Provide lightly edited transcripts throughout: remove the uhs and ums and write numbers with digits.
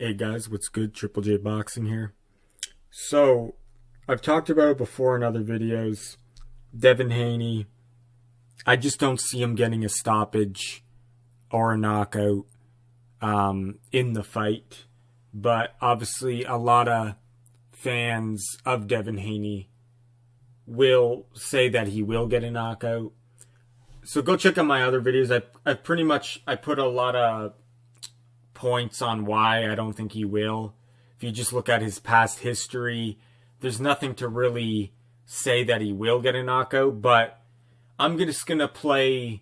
Hey guys, what's good? Triple J Boxing here. So, I've talked about it before in other videos. Devin Haney, I just don't see him getting a stoppage or a knockout in the fight. But obviously, a lot of fans of Devin Haney will say that he will get a knockout. So go check out my other videos. I put a lot of points on why I don't think he will. If you just look at his past history, there's nothing to really say that he will get a knockout, but I'm just going to play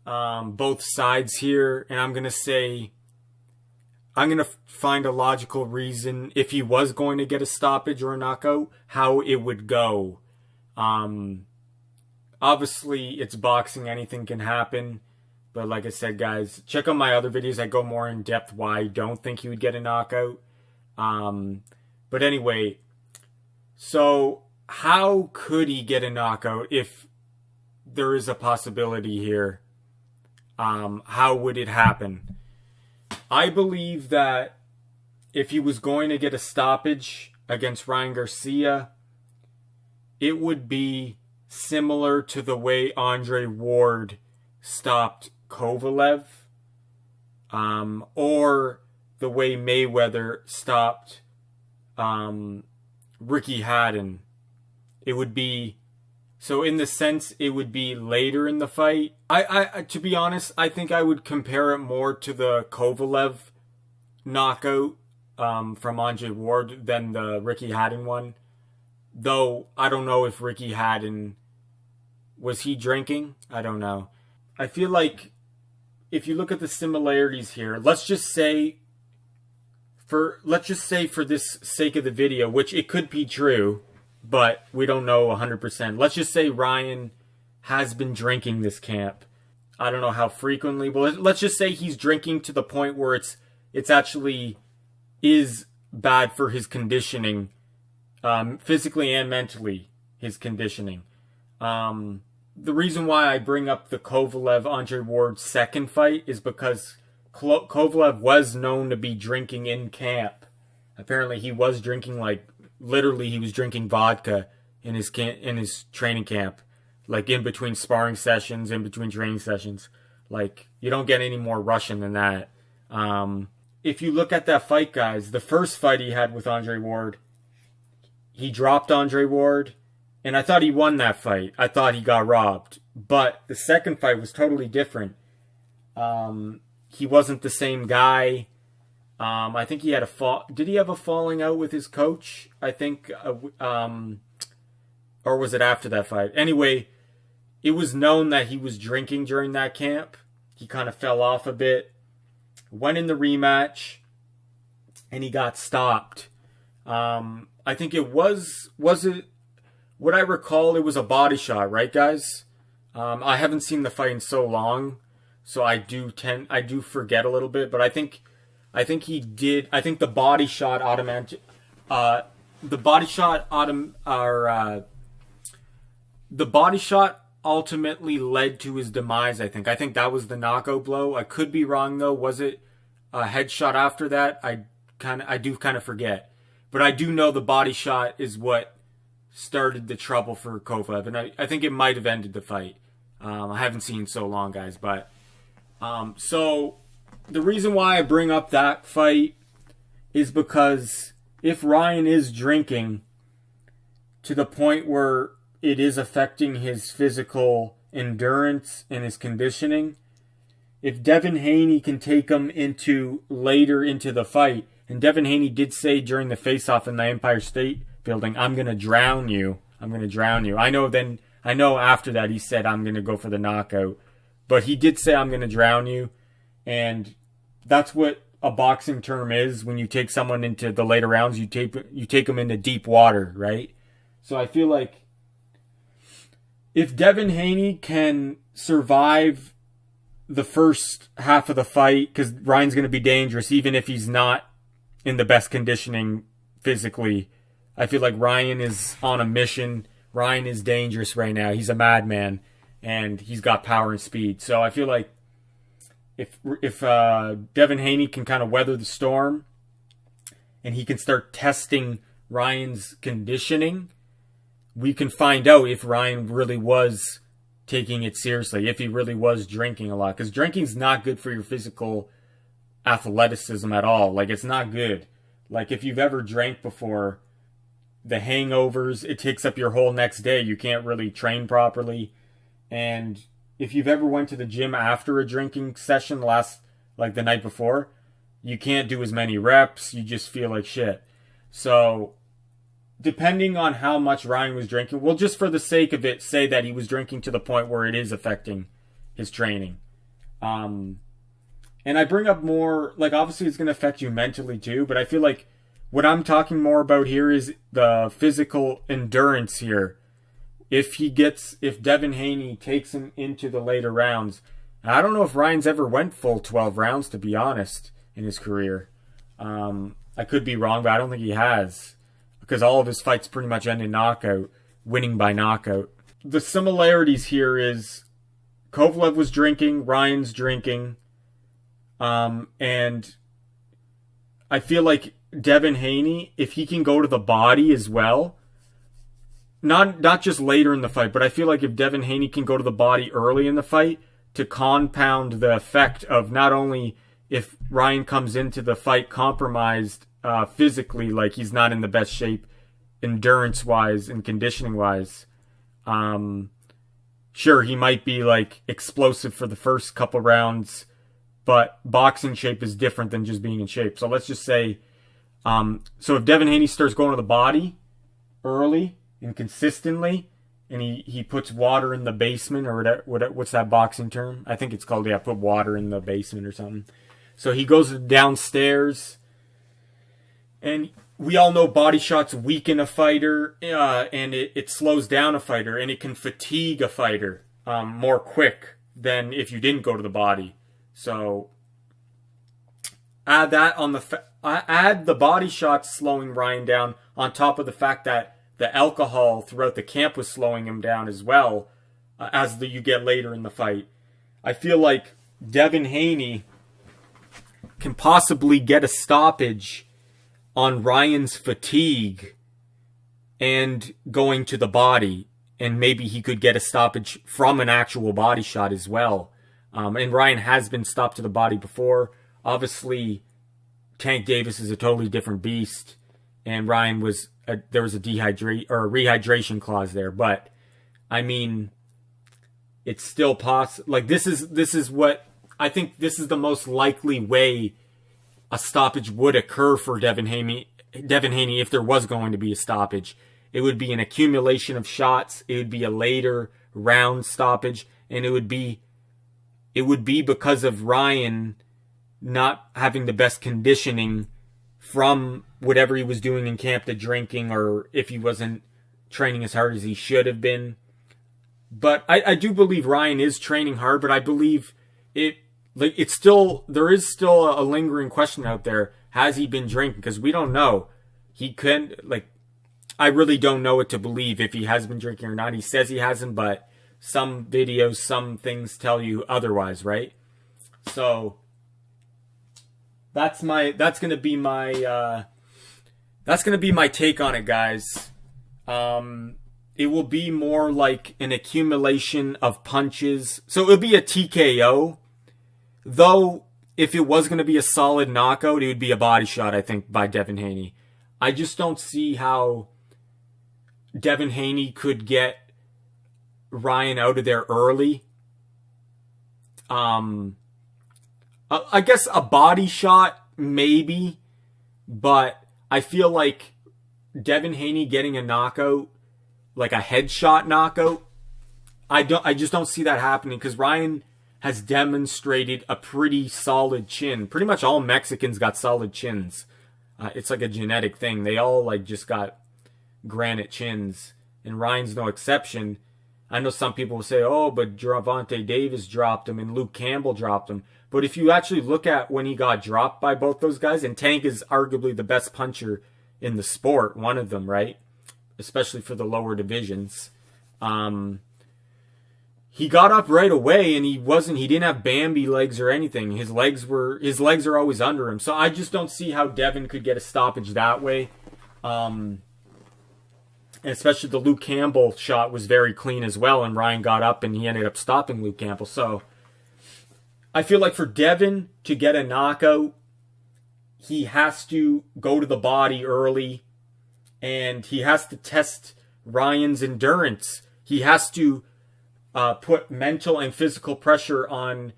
both sides here, and I'm going to find a logical reason if he was going to get a stoppage or a knockout, how it would go. Obviously, it's boxing, anything can happen. But like I said, guys, check out my other videos. I go more in depth why I don't think he would get a knockout. But anyway, so how could he get a knockout if there is a possibility here? How would it happen? I believe that if he was going to get a stoppage against Ryan Garcia, it would be similar to the way Kovalev-Ward stopped Kovalev, or the way Mayweather stopped Ricky Hatton. It would be, so in the sense, it would be later in the fight. I to be honest, I think I would compare it more to the Kovalev knockout from Kovalev-Ward than the Ricky Hatton one. Though, I don't know if Ricky Hatton, was he drinking? I don't know. I feel like if you look at the similarities here, let's just say for this sake of the video, which it could be true, but we don't know 100%. Let's just say Ryan has been drinking this camp. I don't know how frequently, but let's just say he's drinking to the point where it's actually is bad for his conditioning, physically and mentally, his conditioning. The reason why I bring up the Kovalev-Ward second fight is because Kovalev was known to be drinking in camp. Apparently, he was drinking, literally, he was drinking vodka in his training camp, in between sparring sessions, in between training sessions. You don't get any more Russian than that. If you look at that fight, guys, the first fight he had with Kovalev-Ward, he dropped Kovalev-Ward. And I thought he won that fight. I thought he got robbed. But the second fight was totally different. He wasn't the same guy. I think he had did he have a falling out with his coach? I think, or was it after that fight? Anyway, it was known that he was drinking during that camp. He kind of fell off a bit. Went in the rematch, and he got stopped. I think it was it? What I recall, it was a body shot, right, guys? I haven't seen the fight in so long, so I do forget a little bit. But I think he did. I think the body shot ultimately led to his demise. I think that was the knockout blow. I could be wrong though. Was it a headshot after that? I do kind of forget, but I do know the body shot is what started the trouble for Kovalev, and I think it might have ended the fight. I haven't seen so long, guys, but so the reason why I bring up that fight is because if Ryan is drinking to the point where it is affecting his physical endurance and his conditioning, if Devin Haney can take him later into the fight, and Devin Haney did say during the face-off in the Empire State Building, I'm going to drown you. I'm going to drown you. I know after that he said, I'm going to go for the knockout. But he did say, I'm going to drown you. And that's what a boxing term is. When you take someone into the later rounds, you take them into deep water, right? So I feel like if Devin Haney can survive the first half of the fight, because Ryan's going to be dangerous, even if he's not in the best conditioning physically, I feel like Ryan is on a mission. Ryan is dangerous right now. He's a madman, and he's got power and speed. So I feel like if Devin Haney can kind of weather the storm and he can start testing Ryan's conditioning, we can find out if Ryan really was taking it seriously, if he really was drinking a lot. Because drinking's not good for your physical athleticism at all. Like, it's not good. Like, if you've ever drank before, the hangovers, it takes up your whole next day. You can't really train properly. And if you've ever went to the gym after a drinking session the night before, you can't do as many reps. You just feel like shit. So, depending on how much Ryan was drinking, we'll just for the sake of it say that he was drinking to the point where it is affecting his training. And I bring up more, like, obviously it's going to affect you mentally too, but I feel like what I'm talking more about here is the physical endurance here. If Devin Haney takes him into the later rounds, I don't know if Ryan's ever went full 12 rounds, to be honest, in his career. I could be wrong, but I don't think he has, because all of his fights pretty much end in knockout, winning by knockout. The similarities here is Kovalev was drinking, Ryan's drinking, and I feel like Devin Haney, if he can go to the body as well, not just later in the fight, but I feel like if Devin Haney can go to the body early in the fight to compound the effect of not only if Ryan comes into the fight compromised physically, like he's not in the best shape endurance-wise and conditioning-wise, sure, he might be like explosive for the first couple rounds, but boxing shape is different than just being in shape. So let's just say, so if Devin Haney starts going to the body early and consistently, and he puts water in the basement, or what's that boxing term? I think it's called, put water in the basement or something. So he goes downstairs, and we all know body shots weaken a fighter, and it slows down a fighter, and it can fatigue a fighter more quick than if you didn't go to the body. So add that on add the body shots slowing Ryan down on top of the fact that the alcohol throughout the camp was slowing him down as well, you get later in the fight. I feel like Devin Haney can possibly get a stoppage on Ryan's fatigue and going to the body, and maybe he could get a stoppage from an actual body shot as well. And Ryan has been stopped to the body before. Obviously, Tank Davis is a totally different beast, and Ryan was there was a rehydration clause there. But I mean, it's still possible. Like, this is what I think. This is the most likely way a stoppage would occur for Devin Haney. If there was going to be a stoppage, it would be an accumulation of shots. It would be a later round stoppage, and it would be because of Ryan not having the best conditioning from whatever he was doing in camp, the drinking, or if he wasn't training as hard as he should have been. But I do believe Ryan is training hard, but I believe there is still a lingering question out there. Has he been drinking? Because we don't know. I really don't know what to believe, if he has been drinking or not. He says he hasn't, but some videos, some things tell you otherwise, right? So that's gonna be my take on it, guys. It will be more like an accumulation of punches. So it'll be a TKO. Though, if it was going to be a solid knockout, it would be a body shot, I think, by Devin Haney. I just don't see how Devin Haney could get Ryan out of there early. I guess a body shot, maybe. But I feel like Devin Haney getting a knockout, like a headshot knockout, I just don't see that happening, because Ryan has demonstrated a pretty solid chin. Pretty much all Mexicans got solid chins. It's like a genetic thing. They all just got granite chins, and Ryan's no exception. I know some people will say, oh, but Gervonta Davis dropped him and Luke Campbell dropped him. But if you actually look at when he got dropped by both those guys, and Tank is arguably the best puncher in the sport, one of them, right? Especially for the lower divisions. he got up right away, and he didn't have Bambi legs or anything. His legs are always under him. So I just don't see how Devin could get a stoppage that way. And especially the Luke Campbell shot was very clean as well, and Ryan got up and he ended up stopping Luke Campbell. So I feel like for Devin to get a knockout, he has to go to the body early, and he has to test Ryan's endurance. He has to put mental and physical pressure on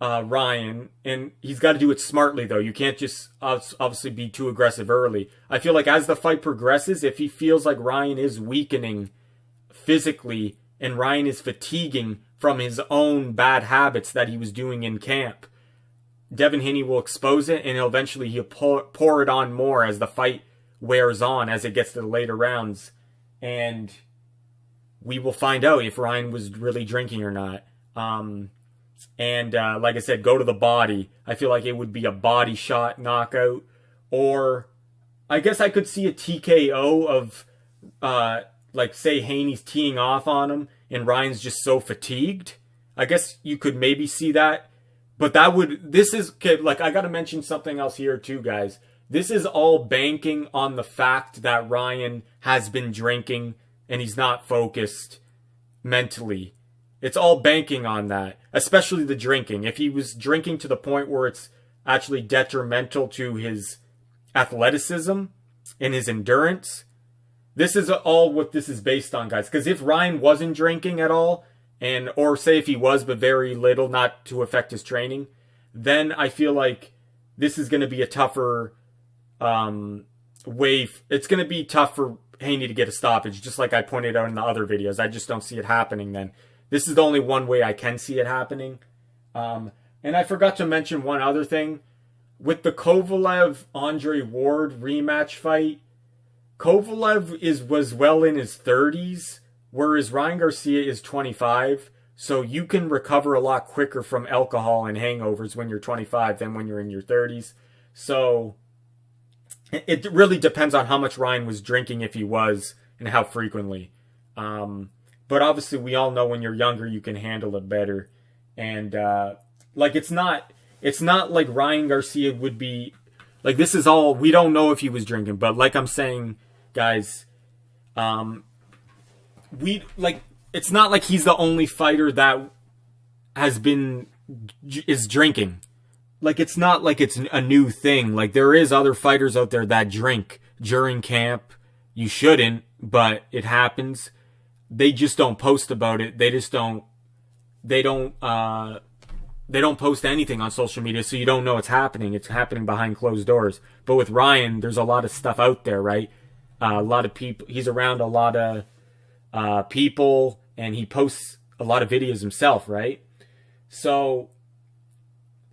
Ryan, and he's got to do it smartly, though. You can't just obviously be too aggressive early. I feel like as the fight progresses, if he feels like Ryan is weakening physically and Ryan is fatiguing from his own bad habits that he was doing in camp, Devin Haney will expose it, and he'll pour it on more as the fight wears on, as it gets to the later rounds. And we will find out if Ryan was really drinking or not. Like I said, go to the body. I feel like it would be a body shot knockout. Or I guess I could see a TKO of, say Haney's teeing off on him and Ryan's just so fatigued. I guess you could maybe see that. But I got to mention something else here too, guys. This is all banking on the fact that Ryan has been drinking and he's not focused mentally. It's all banking on that, especially the drinking. If he was drinking to the point where it's actually detrimental to his athleticism and his endurance, this is all what this is based on, guys. Because if Ryan wasn't drinking at all, or say if he was, but very little, not to affect his training, then I feel like this is going to be a tougher wave. It's going to be tough for Haney to get a stoppage, just like I pointed out in the other videos. I just don't see it happening then. This is the only one way I can see it happening. And I forgot to mention one other thing. With the Kovalev-Andre Ward rematch fight, Kovalev was well in his 30s, whereas Ryan Garcia is 25. So you can recover a lot quicker from alcohol and hangovers when you're 25 than when you're in your 30s. So it really depends on how much Ryan was drinking, if he was, and how frequently. But obviously we all know when you're younger you can handle it better. And it's not like Ryan Garcia would be like, this is all, we don't know if he was drinking, but like I'm saying, guys, it's not like he's the only fighter that is drinking. Like, it's not like it's a new thing. Like, there is other fighters out there that drink during camp. You shouldn't, but it happens. They just don't post about it. They don't post anything on social media, so you don't know it's happening. It's happening behind closed doors. But with Ryan, there's a lot of stuff out there, right? A lot of people. He's around a lot of people, and he posts a lot of videos himself, right? So,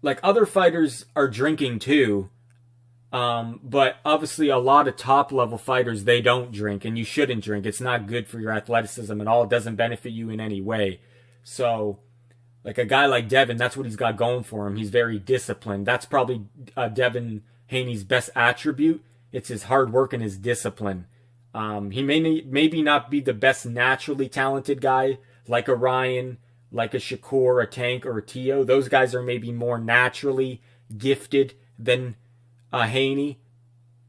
like, other fighters are drinking too, but obviously a lot of top-level fighters, they don't drink, and you shouldn't drink. It's not good for your athleticism at all. It doesn't benefit you in any way. So, like, a guy like Devin, that's what he's got going for him. He's very disciplined. That's probably Devin Haney's best attribute. It's his hard work and his discipline. He maybe not be the best naturally talented guy, like a Ryan, like a Shakur, a Tank, or a Tio. Those guys are maybe more naturally gifted than Haney.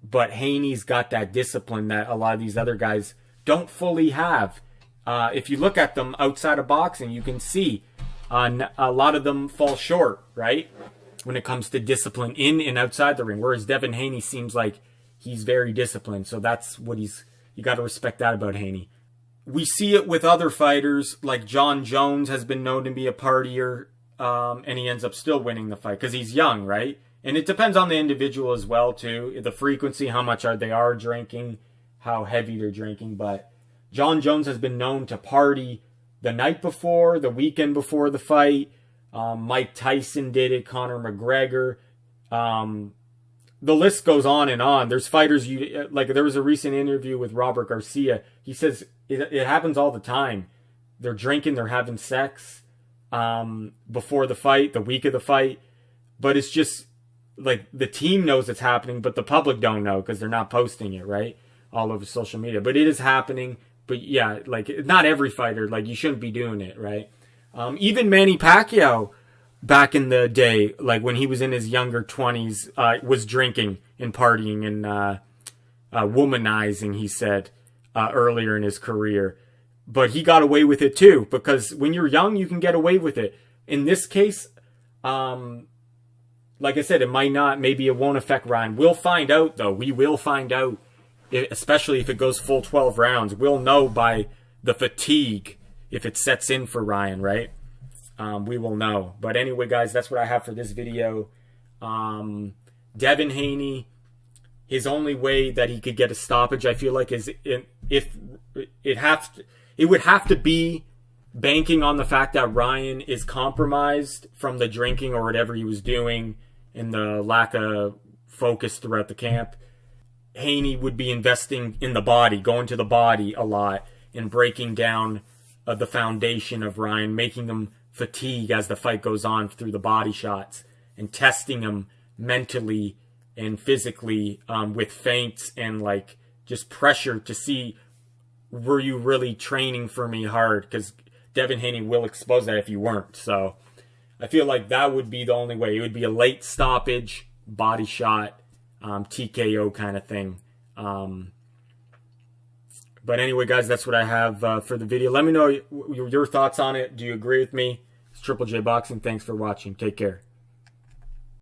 But Haney's got that discipline that a lot of these other guys don't fully have. If you look at them outside of boxing, you can see a lot of them fall short, right? When it comes to discipline in and outside the ring. Whereas Devin Haney seems like he's very disciplined. So that's what you got to respect that about Haney. We see it with other fighters, like John Jones has been known to be a partier, and he ends up still winning the fight because he's young, right? And it depends on the individual as well, too. The frequency, how much they are drinking, how heavy they're drinking. But John Jones has been known to party the night before, the weekend before the fight. Mike Tyson did it, Conor McGregor. The list goes on and on. There's fighters, there was a recent interview with Robert Garcia. He says it happens all the time. They're drinking, they're having sex before the fight, the week of the fight. But it's just, like, the team knows it's happening, but the public don't know because they're not posting it, right? All over social media. But it is happening. But yeah, like, not every fighter, like, you shouldn't be doing it, right? Even Manny Pacquiao back in the day, like when he was in his younger 20s, was drinking and partying and womanizing, he said, earlier in his career. But he got away with it too, because when you're young, you can get away with it. In this case, like I said, it might not, maybe it won't affect Ryan. We'll find out, though. We will find out, especially if it goes full 12 rounds. We'll know by the fatigue if it sets in for Ryan, right? We will know. But anyway, guys, that's what I have for this video. Devin Haney, his only way that he could get a stoppage, I feel like, is if it would have to be banking on the fact that Ryan is compromised from the drinking or whatever he was doing and the lack of focus throughout the camp. Haney would be investing in the body, going to the body a lot, and breaking down the foundation of Ryan, making them fatigue as the fight goes on through the body shots, and testing him mentally and physically with feints and like just pressure to see, were you really training for me hard? Because Devin Haney will expose that if you weren't. So I feel like that would be the only way. It would be a late stoppage, body shot, TKO kind of thing. But anyway, guys, that's what I have for the video. Let me know your thoughts on it. Do you agree with me? It's Triple J Boxing. Thanks for watching. Take care.